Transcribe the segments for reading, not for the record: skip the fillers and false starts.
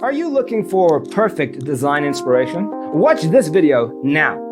Are you looking for perfect design inspiration? Watch this video now.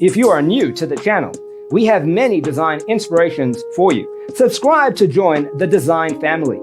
If you are new to the channel, we have many design inspirations for you. Subscribe to join the design family.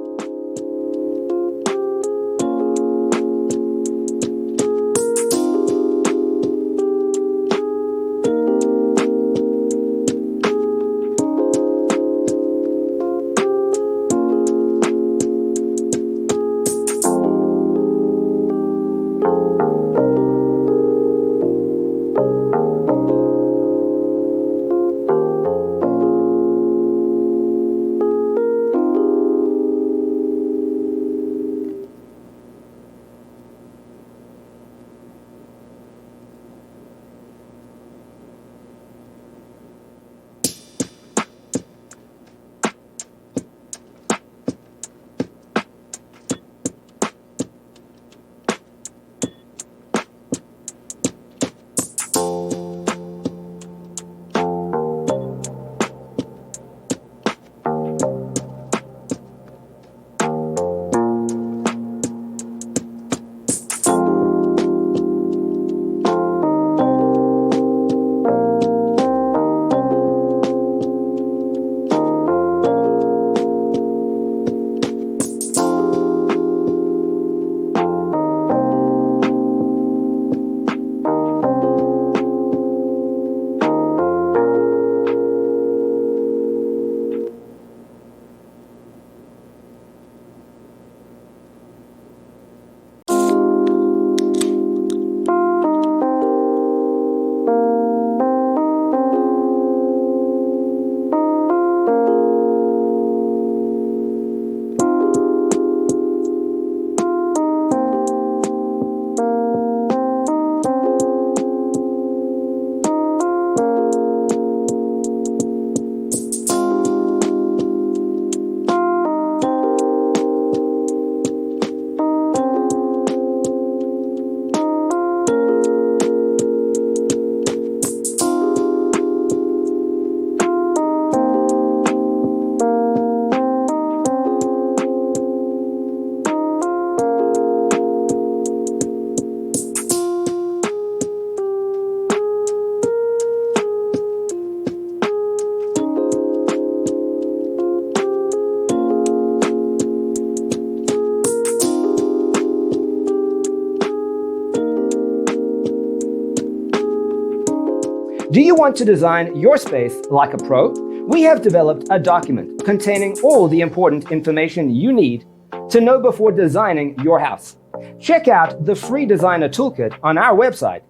Do you want to design your space like a pro? We have developed a document containing all the important information you need to know before designing your house. Check out the free designer toolkit on our website,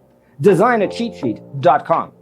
designercheatsheet.com.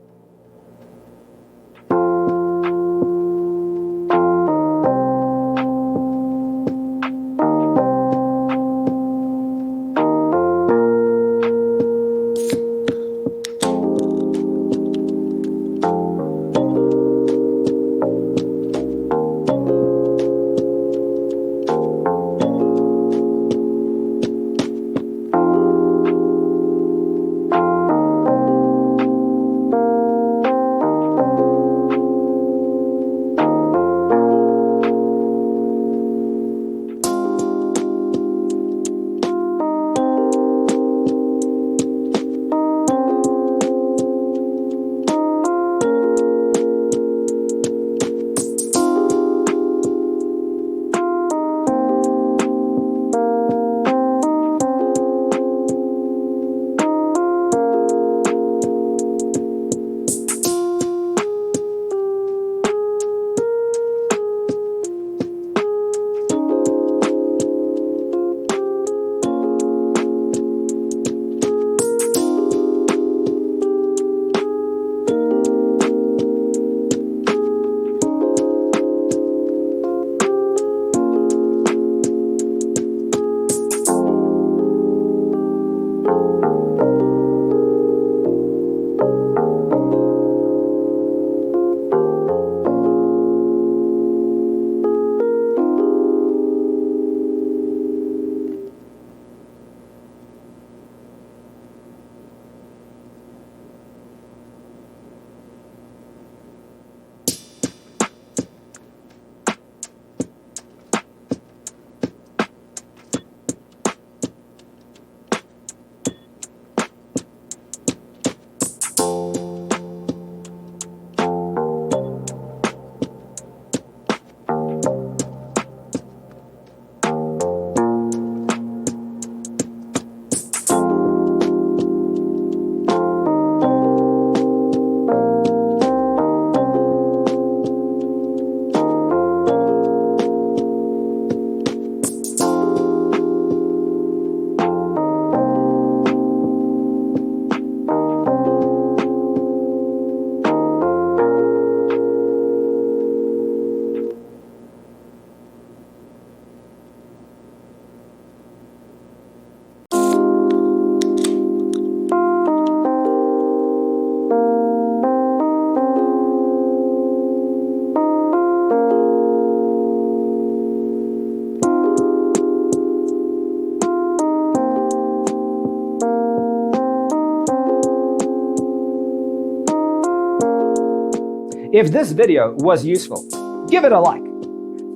If this video was useful, give it a like.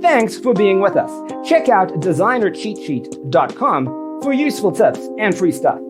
Thanks for being with us. Check out designercheatsheet.com for useful tips and free stuff.